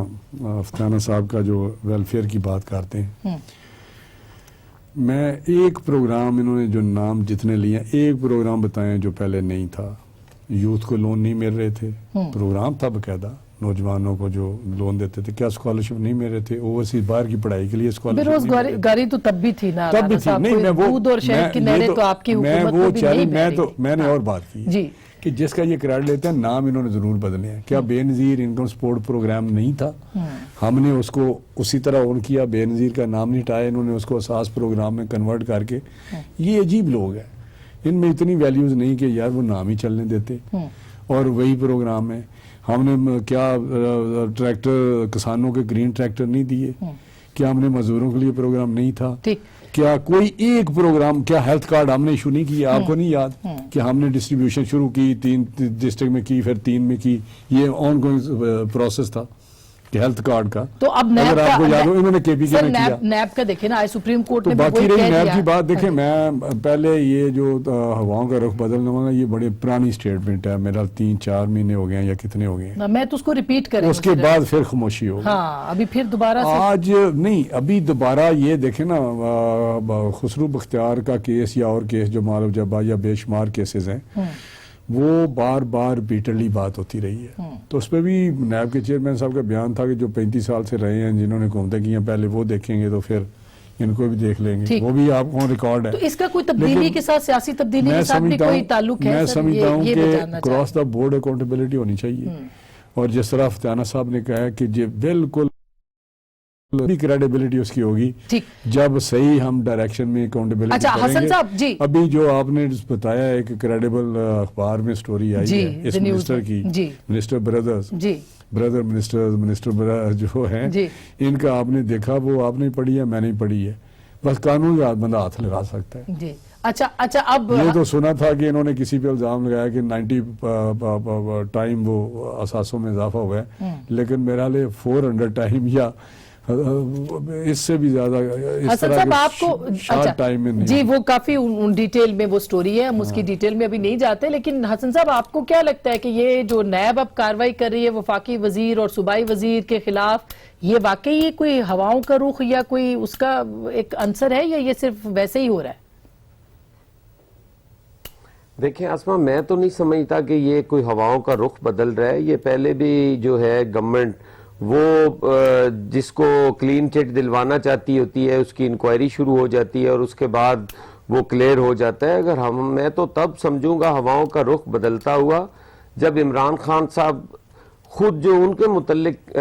افسانہ صاحب کا جو ویلفیئر کی بات کرتے ہیں، میں ایک پروگرام انہوں نے جو نام جتنے لیے ایک پروگرام بتائیں جو پہلے نہیں تھا. یوتھ کو لون نہیں مل رہے تھے، پروگرام تھا باقاعدہ. نوجوانوں کو جو لون دیتے تھے، کیا اسکالرشپ نہیں مل رہے تھے؟ اوورسیز باہر کی پڑھائی کے لیے اسکالرشپ. بے روزگاری تو تب بھی تھی نا، تب بھی تھی. نہیں، میں دودھ اور شہد کی نہریں تو آپ کی حکومت میں بھی نہیں بہ رہی. میں نے اور بات کی جی کہ جس کا یہ کریڈٹ لیتے ہیں نام انہوں نے ضرور بدلے ہیں. کیا بے نظیر انکم سپورٹ پروگرام نہیں تھا؟ ہم نے اس کو اسی طرح آن کیا. بے نظیر کا نام نہیں ہٹایا، انہوں نے اس کو اساس پروگرام میں کنورٹ کر کے. یہ عجیب لوگ ہیں، ان میں اتنی ویلیوز نہیں کہ یار وہ نام ہی چلنے دیتے. اور وہی پروگرام ہے. ہم نے کیا ٹریکٹر کسانوں کے گرین ٹریکٹر نہیں دیے؟ کیا ہم نے مزدوروں کے لیے پروگرام نہیں تھا؟ کیا کوئی ایک پروگرام، کیا ہیلتھ کارڈ ہم نے ایشو نہیں کیا؟ آپ کو نہیں یاد کہ ہم نے ڈسٹریبیوشن شروع کی 3 ڈسٹرکٹ میں کی، پھر 3 میں کی. یہ آن گوئنگ پروسیس تھا کہ ہیلتھ کارڈ کا. تو اب اگر آپ کو یاد ہو انہوں نے کے پی کے میں کیا. نیب کا دیکھیں نا، آج سپریم کورٹ نے باقی رہی نیب کی بات. دیکھیں میں پہلے یہ جو ہواؤں کا رخ بدلنا ہوگا یہ بڑی پرانی اسٹیٹمنٹ ہے. میرا 3-4 مہینے ہو گئے ہیں یا کتنے ہو گئے ہیں. میں تو اس کو ریپیٹ کریں اس کے بعد پھر خاموشی ہوگی. ہاں ابھی پھر دوبارہ آج نہیں، ابھی دوبارہ یہ دیکھیں نا خسرو بختیار کا کیس یا اور کیس جو مالو جبا یا بے شمار کیسز ہیں وہ بار بار ریپیٹڈلی بات ہوتی رہی ہے. تو اس پہ بھی نیب کے چیئرمین صاحب کا بیان تھا کہ جو 35 سال سے رہے ہیں جنہوں نے حکومتیں کی ہیں پہلے وہ دیکھیں گے تو پھر ان کو بھی دیکھ لیں گے. وہ بھی آپ کو ریکارڈ ہے. تو اس کا کوئی تبدیلی کے ساتھ، سیاسی تبدیلی کے ساتھ بھی کوئی تعلق ہے؟ میں سمجھتا ہوں کہ کراس دا بورڈ اکاؤنٹیبلٹی ہونی چاہیے. اور جس طرح فتیانہ صاحب نے کہا ہے کہ یہ بالکل کریڈیبلٹی اس کی ہوگی جب صحیح ہم ڈائریکشن میں اکاؤنٹیبلٹی کریں گے. ابھی جو آپ نے بتایا ایک کریڈیبل اخبار میں سٹوری آئی ہے اس منسٹر کی، منسٹر بردر منسٹر جو ہیں ان کا آپ نے دیکھا، وہ آپ نے پڑھی ہے، میں نہیں پڑھی ہے. بس قانون کا بندہ ہاتھ لگا سکتا ہے. اچھا اب یہ تو سنا تھا کہ انہوں نے کسی پہ الزام لگایا کہ 90 ٹائم وہ اثاثوں میں اضافہ ہوا ہے، لیکن میرا لئے 400 ٹائم یا اس سے بھی زیادہ اس حسن طرح صاحب آپ کو شارٹ ٹائم میں نہیں. جی وہ کافی ڈیٹیل میں وہ سٹوری ہے، ہم اس کی ڈیٹیل میں ابھی نہیں جاتے، لیکن حسن صاحب آپ کو کیا لگتا ہے کہ یہ جو نیب اب کاروائی کر رہی ہے وفاقی وزیر اور صوبائی وزیر کے خلاف، یہ واقعی کوئی ہواؤں کا رخ یا کوئی اس کا ایک عنصر ہے یا یہ صرف ویسے ہی ہو رہا ہے؟ دیکھیں اسما، میں تو نہیں سمجھتا کہ یہ کوئی ہواؤں کا رخ بدل رہا ہے. یہ پہلے بھی جو ہے گورنمنٹ وہ جس کو کلین چٹ دلوانا چاہتی ہوتی ہے اس کی انکوائری شروع ہو جاتی ہے اور اس کے بعد وہ کلیئر ہو جاتا ہے. اگر میں تو تب سمجھوں گا ہواؤں کا رخ بدلتا ہوا جب عمران خان صاحب خود جو ان کے متعلق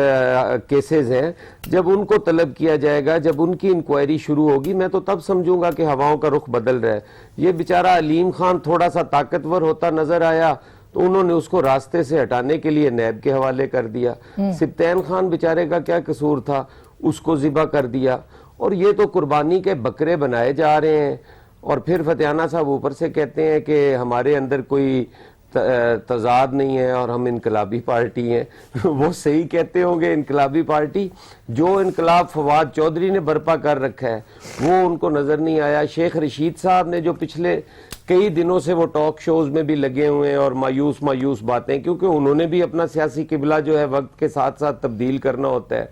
کیسز ہیں جب ان کو طلب کیا جائے گا، جب ان کی انکوائری شروع ہوگی، میں تو تب سمجھوں گا کہ ہواؤں کا رخ بدل رہا ہے. یہ بیچارہ علیم خان تھوڑا سا طاقتور ہوتا نظر آیا تو انہوں نے اس کو راستے سے ہٹانے کے لیے نیب کے حوالے کر دیا. سبطین خان بیچارے کا کیا قصور تھا، اس کو ذبح کر دیا. اور یہ تو قربانی کے بکرے بنائے جا رہے ہیں. اور پھر فتیانہ صاحب اوپر سے کہتے ہیں کہ ہمارے اندر کوئی تضاد نہیں ہے اور ہم انقلابی پارٹی ہیں. وہ صحیح کہتے ہوں گے، انقلابی پارٹی. جو انقلاب فواد چودھری نے برپا کر رکھا ہے وہ ان کو نظر نہیں آیا. شیخ رشید صاحب نے جو پچھلے کئی دنوں سے وہ ٹاک شوز میں بھی لگے ہوئے ہیں اور مایوس باتیں، کیونکہ انہوں نے بھی اپنا سیاسی قبلہ جو ہے وقت کے ساتھ ساتھ تبدیل کرنا ہوتا ہے.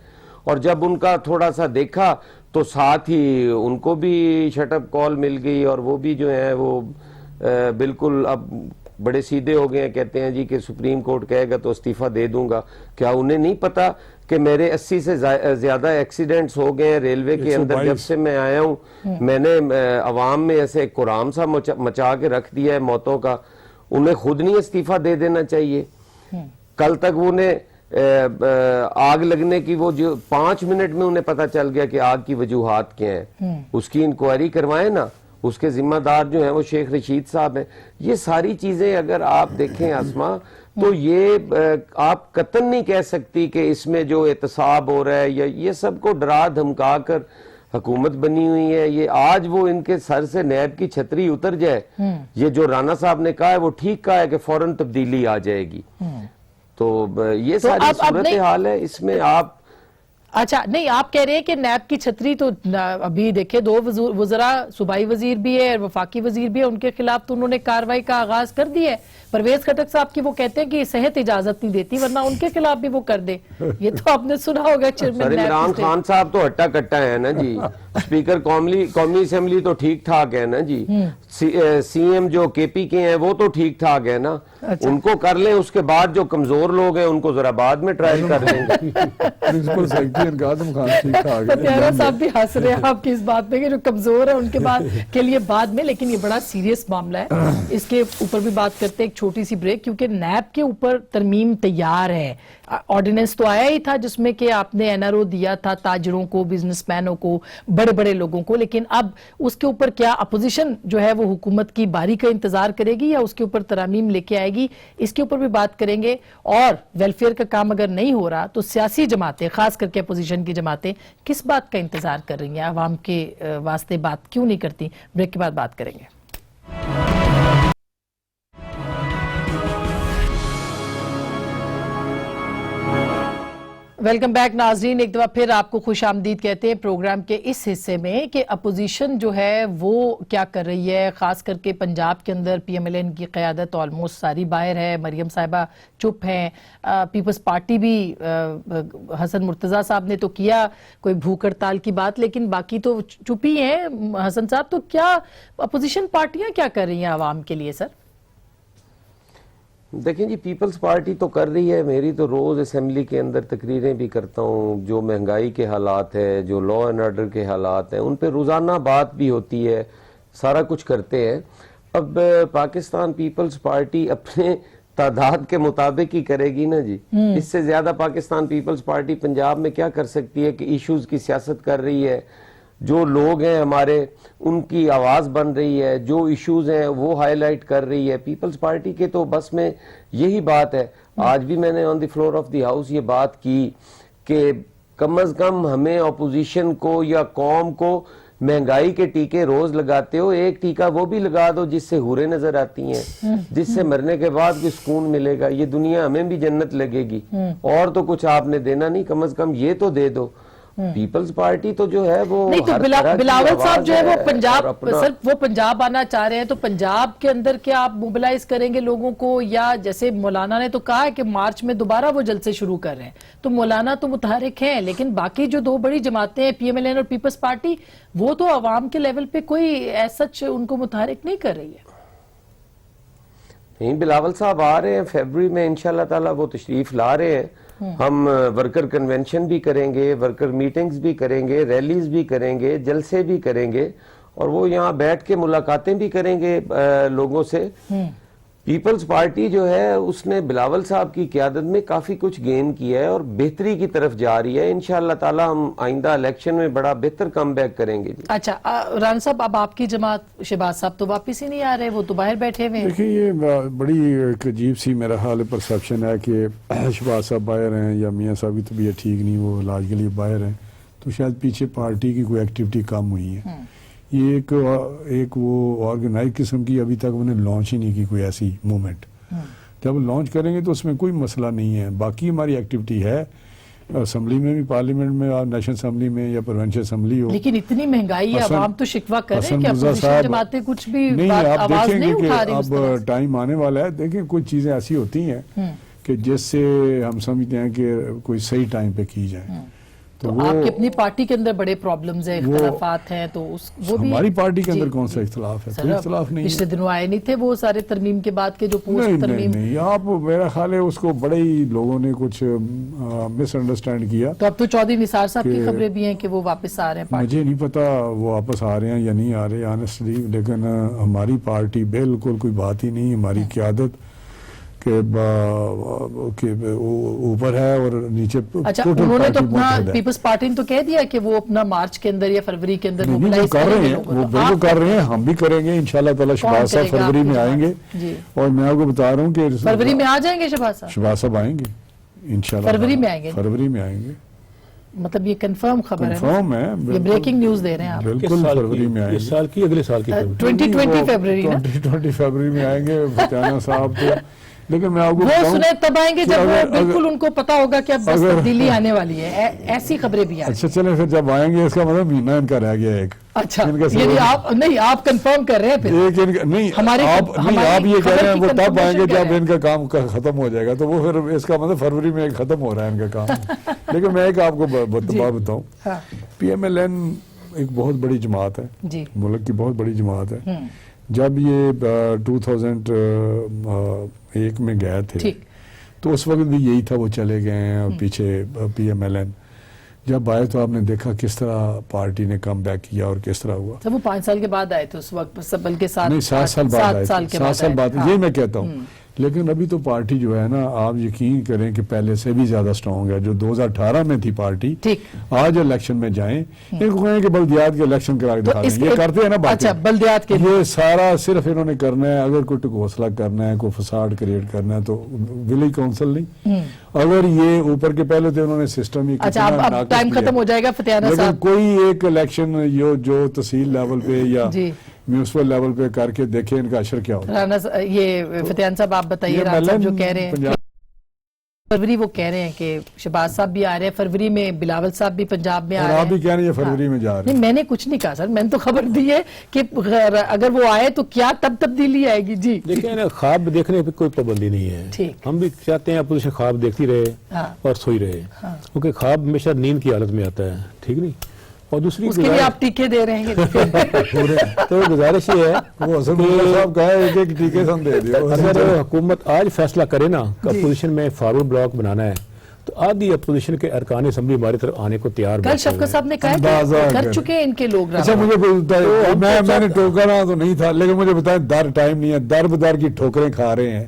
اور جب ان کا تھوڑا سا دیکھا تو ساتھ ہی ان کو بھی شٹ اپ کال مل گئی اور وہ بھی جو ہے وہ بالکل اب بڑے سیدھے ہو گئے ہیں. کہتے ہیں جی کہ سپریم کورٹ کہے گا تو استعفیٰ دے دوں گا. کیا انہیں نہیں پتا کہ میرے 80 سے زیادہ ایکسیڈنٹس ہو گئے ہیں ریلوے کے اندر جب سے میں آیا ہوں؟ میں نے عوام میں ایسے قرآن سا مچا کے رکھ دیا ہے موتوں کا. انہیں خود نہیں استعفیٰ دے دینا چاہیے؟ کل تک انہیں آگ لگنے کی وہ جو 5 منٹ میں انہیں پتا چل گیا کہ آگ کی وجوہات کیا ہیں. اس کی انکوائری کروائیں نا. اس کے ذمہ دار جو ہیں وہ شیخ رشید صاحب ہیں. یہ ساری چیزیں اگر آپ دیکھیں اسما تو یہ آپ قطعاً نہیں کہہ سکتی کہ اس میں جو احتساب ہو رہا ہے یا یہ سب کو ڈرا دھمکا کر حکومت بنی ہوئی ہے. یہ آج وہ ان کے سر سے نیب کی چھتری اتر جائے، یہ جو رانا صاحب نے کہا ہے وہ ٹھیک کہا ہے کہ فوراً تبدیلی آ جائے گی. تو یہ ساری صورتحال ہے. اس میں آپ اچھا نہیں، آپ کہہ رہے ہیں کہ نیب کی چھتری تو ابھی دیکھیں 2 وزراء، صوبائی وزیر بھی ہے اور وفاقی وزیر بھی ہے، ان کے خلاف تو انہوں نے کاروائی کا آغاز کر دی ہے. پرویز خٹک صاحب کی وہ کہتے ہیں کہ صحت اجازت نہیں دیتی ورنہ ان کے خلاف بھی وہ کر دے. یہ تو آپ نے سنا ہوگا چیئرمین نیب. عمران خان صاحب تو ہٹا کٹا ہے نا جی. اسپیکر قومی اسمبلی تو ٹھیک ٹھاک ہے نا جی. سی ایم جو کے پی کے ہیں وہ تو ٹھیک ٹھاک ہے نا. ان کو کر لیں، اس کے بعد جو کمزور لوگ ہیں ان کو ذرا بعد میں ٹرائل کر لیں گے. پرنسپل سیکرٹری قاسم خان ٹھیک ٹھاک ہے. فتیانہ صاحب بھی ہنس رہے ہیں آپ کی اس بات میں کہ جو کمزور ہے ان کے بعد کے لیے بعد میں، لیکن یہ بڑا سیریس معاملہ ہے. اس کے اوپر بھی بات کرتے ہیں، ایک چھوٹی سی بریک، کیونکہ نیب کے اوپر ترمیم تیار ہے. آرڈیننس تو آیا ہی تھا جس میں کہ آپ نے این آر او دیا تھا تاجروں کو، بزنس مینوں کو، بڑے بڑے لوگوں کو، لیکن اب اس کے اوپر کیا اپوزیشن جو ہے وہ حکومت کی باری کا انتظار کرے گی یا اس کے اوپر ترامیم لے کے آئے گی؟ اس کے اوپر بھی بات کریں گے. اور ویلفیئر کا کام اگر نہیں ہو رہا تو سیاسی جماعتیں، خاص کر کے اپوزیشن کی جماعتیں کس بات کا انتظار کر رہی ہیں؟ عوام کے واسطے بات کیوں نہیں کرتی؟ بریک کے بعد بات کریں گے. ویلکم بیک ناظرین، ایک دفعہ پھر آپ کو خوش آمدید کہتے ہیں پروگرام کے اس حصے میں کہ اپوزیشن جو ہے وہ کیا کر رہی ہے. خاص کر کے پنجاب کے اندر پی ایم ایل این کی قیادت آلموسٹ ساری باہر ہے. مریم صاحبہ چپ ہیں. پیپلز پارٹی بھی حسن مرتضیٰ صاحب نے تو کیا کوئی بھوک ہڑتال کی بات، لیکن باقی تو چپ ہی ہیں. حسن صاحب، تو کیا اپوزیشن پارٹیاں کیا کر رہی ہیں عوام کے لیے؟ سر دیکھیں جی، پیپلز پارٹی تو کر رہی ہے. میری تو روز اسمبلی کے اندر تقریریں بھی کرتا ہوں. جو مہنگائی کے حالات ہے، جو لا اینڈ آرڈر کے حالات ہیں، ان پہ روزانہ بات بھی ہوتی ہے. سارا کچھ کرتے ہیں. اب پاکستان پیپلز پارٹی اپنے تعداد کے مطابق ہی کرے گی نا جی. اس سے زیادہ پاکستان پیپلز پارٹی پنجاب میں کیا کر سکتی ہے کہ ایشوز کی سیاست کر رہی ہے. جو لوگ ہیں ہمارے، ان کی آواز بن رہی ہے. جو ایشوز ہیں وہ ہائی لائٹ کر رہی ہے. پیپلز پارٹی کے تو بس میں یہی بات ہے. آج بھی میں نے آن دی فلور آف دی ہاؤس یہ بات کی کہ کم از کم ہمیں اپوزیشن کو یا قوم کو مہنگائی کے ٹیکے روز لگاتے ہو, ایک ٹیکہ وہ بھی لگا دو جس سے حوریں نظر آتی ہیں, جس سے مرنے کے بعد کوئی سکون ملے گا, یہ دنیا ہمیں بھی جنت لگے گی. اور تو کچھ آپ نے دینا نہیں, کم از کم یہ تو دے دو. پیپلز پارٹی تو جو ہے وہ نہیں تو ہر طرح کی بلاول صاحب آواز جو ہے وہ اور پنجاب, اپنا- صرف وہ پنجاب آنا چاہ رہے ہیں, تو پنجاب کے اندر کیا آپ موبلائز کریں گے لوگوں کو, یا جیسے مولانا نے تو کہا ہے کہ مارچ میں دوبارہ وہ جلسے شروع کر رہے ہیں, تو مولانا تو متحرک ہیں, لیکن باقی جو دو بڑی جماعتیں ہیں, پی ایم ایل این اور پیپلز پارٹی, وہ تو عوام کے لیول پہ کوئی ایسا ان کو متحرک نہیں کر رہی ہے. نہیں, بلاول صاحب آ رہے ہیں فیبروری میں انشاءاللہ تعالی, وہ تشریف لا رہے ہیں. ہم ورکر کنونشن بھی کریں گے, ورکر میٹنگز بھی کریں گے, ریلیز بھی کریں گے, جلسے بھی کریں گے, اور وہ یہاں بیٹھ کے ملاقاتیں بھی کریں گے لوگوں سے. پیپلز پارٹی جو ہے اس نے بلاول صاحب کی قیادت میں کافی کچھ گین کیا ہے اور بہتری کی طرف جا رہی ہے. انشاءاللہ تعالی ہم آئندہ الیکشن میں بڑا بہتر کم بیک کریں گے. جی اچھا رانا صاحب, اب آپ کی جماعت شہباز صاحب تو واپس ہی نہیں آ رہے, وہ تو باہر بیٹھے ہوئے ہیں. دیکھیں یہ بڑی ایک عجیب سی میرا حال پرسیپشن ہے کہ شہباز صاحب باہر ہیں یا میاں صاحب کی طبیعت ٹھیک نہیں, وہ علاج کے لیے باہر ہیں, تو شاید پیچھے پارٹی کی کوئی ایکٹیویٹی کم ہوئی ہے. یہ ایک وہ آرگنائز قسم کی ابھی تک انہیں لانچ ہی نہیں کی کوئی ایسی موومنٹ. جب لانچ کریں گے تو اس میں کوئی مسئلہ نہیں ہے. باقی ہماری ایکٹیویٹی ہے اسمبلی میں بھی, پارلیمنٹ میں, نیشنل اسمبلی میں یا پروونشل اسمبلی ہو. لیکن اتنی مہنگائی ہے, عوام تو شکوہ کر رہے ہیں کہ حسن مرزا اپوزیشن صاحب جماعتیں کچھ بھی نہیں, آپ آواز دیکھیں نہیں گے اٹھا کہ رہی اس طرح اب سے. ٹائم آنے والا ہے. دیکھیں کچھ چیزیں ایسی ہوتی ہیں کہ جس سے ہم سمجھتے ہیں کہ کوئی صحیح ٹائم پہ کی جائے. تو آپ کی اپنی پارٹی کے اندر بڑے پرابلمز ہیں, اختلافات ہیں, تو وہ بھی ہماری پارٹی کے اندر کون سا اختلاف ہے؟ کوئی اختلاف نہیں. پچھلے دنوں آئے نہیں تھے وہ سارے ترمیم کے بعد کے جو پوسٹ ترمیم. نہیں, آپ میرا خیال ہے اس کو بڑے ہی لوگوں نے کچھ مس انڈرسٹینڈ کیا. تو اب تو چودھری نثار صاحب کی خبریں بھی ہیں کہ وہ واپس آ رہے ہیں. مجھے نہیں پتا وہ واپس آ رہے ہیں یا نہیں آ رہے آنیسٹلی, لیکن ہماری پارٹی بالکل کوئی بات ہی نہیں. ہماری قیادت کہ اوپر ہے اور نیچے. اچھا, انہوں نے تو اپنا پیپلز پارٹی نے تو کہہ دیا کہ وہ اپنا مارچ کے اندر یا فروری کے اندر موبلائز کر رہے ہیں, وہ بالکل کر رہے ہیں, ہم بھی کریں گے انشاءاللہ تعالی. شہباز صاحب فروری میں آئیں گے, اور میں آپ کو بتا رہا ہوں کہ فروری میں آ جائیں گے شہباز صاحب. شہباز صاحب آئیں گے انشاءاللہ. فروری میں آئیں گے, فروری میں آئیں گے, مطلب یہ کنفرم خبر ہے, کنفرم ہے, یہ بریکنگ نیوز دے رہے ہیں آپ. بالکل فروری میں آئیں گے. اس سال کی اگلے سال کی 2020 فروری نا, 2020 فروری میں آئیں گے فتیانہ صاحب تو. لیکن میں آپ کو وہ سنیں تب آئیں گے جب وہ بالکل ان کو پتا ہوگا کہ اب بس تبدیلی آنے والی ہے. ایسی خبریں بھی آئیں. اچھا چلیں پھر جب آئیں گے, اس کا مطلب مہینہ ان کا رہ گیا ایک. اچھا, یعنی آپ نہیں, آپ کنفرم کر رہے ہیں پھر. نہیں, آپ یہ کہہ رہے ہیں وہ تب آئیں گے جب ان کا کام ختم ہو جائے گا, تو وہ پھر اس کا مطلب فروری میں ختم ہو رہا ہے ان کا کام. لیکن میں ایک آپ کو بات بتاؤں, پی ایم ایل این ایک بہت بڑی جماعت ہے, ملک کی بہت بڑی جماعت ہے. جب یہ 2001 میں گئے تھے تو اس وقت بھی یہی تھا, وہ چلے گئے ہیں پیچھے پی ایم ایل این. جب آئے تو آپ نے دیکھا کس طرح پارٹی نے کم بیک کیا اور کس طرح ہوا. وہ 5 سال کے بعد آئے تھے اس وقت, بلکہ 7 سال بعد آئے تھے, 7 سال بعد, یہ میں کہتا ہوں. لیکن ابھی تو پارٹی جو ہے نا, آپ یقین کریں کہ پہلے سے بھی زیادہ سٹرونگ ہے. جو 2018 میں تھی پارٹی, آج الیکشن میں جائیں, ان کو کہیں کہ بلدیات کے الیکشن کرا کے دکھا دیں, یہ کرتے ہیں نا باتیں. اچھا, بلدیات کے یہ سارا صرف انہوں نے کرنا ہے. اگر کوئی ٹکوسلا کرنا ہے, کوئی فساد کریٹ کرنا ہے, تو ولیج کونسل نہیں. اگر یہ اوپر کے پہلے تھے انہوں نے سسٹم ہی, اچھا اب ٹائم ختم ہو جائے گا فتیانہ صاحب, لیکن کوئی ایک الیکشن جو تحصیل لیول پہ یا میونسپل لیول پہ کر کے دیکھیں ان کا اثر کیا ہوتا ہے. یہ فتیان صاحب آپ بتائیے, رانا صاحب جو کہہ رہے ہیں فروری, وہ کہہ رہے ہیں کہ شہباز صاحب بھی آ رہے ہیں فروری میں, بلاول صاحب بھی پنجاب میں آ رہے ہیں. آپ بھی کہہ رہے ہیں فروری میں جا رہے ہیں. نہیں, میں نے کچھ نہیں کہا سر, میں نے تو خبر دی ہے کہ اگر وہ آئے تو کیا تب تبدیلی آئے گی. جی دیکھیں, خواب دیکھنے پہ کوئی پابندی نہیں ہے. ہم بھی چاہتے ہیں اپوزیشن خواب دیکھتی رہے اور سوئی رہے, کیونکہ خواب ہمیشہ نیند کی حالت میں آتا ہے. ٹھیک نہیں, اور دوسری اس کے لیے آپ ٹیکے دے رہے ہیں. تو گزارش یہ ہے, وہ حسن مرزا صاحب کہا ہے ایک ٹیکے سے ہم دے دیں. اگر حکومت آج فیصلہ کرے نا کہ اپوزیشن میں فارورڈ بلاک بنانا ہے, تو آدھی اپوزیشن کے ارکان اسمبلی ہماری طرف آنے کو تیار. کل شفقت صاحب نے کہا کہ کر چکے ہیں ان کے لوگ. اچھا مجھے میں نے ٹوکا نہ تو نہیں تھا, لیکن مجھے بتائیں در ٹائم نہیں ہے, در بدر کی ٹھوکریں کھا رہے ہیں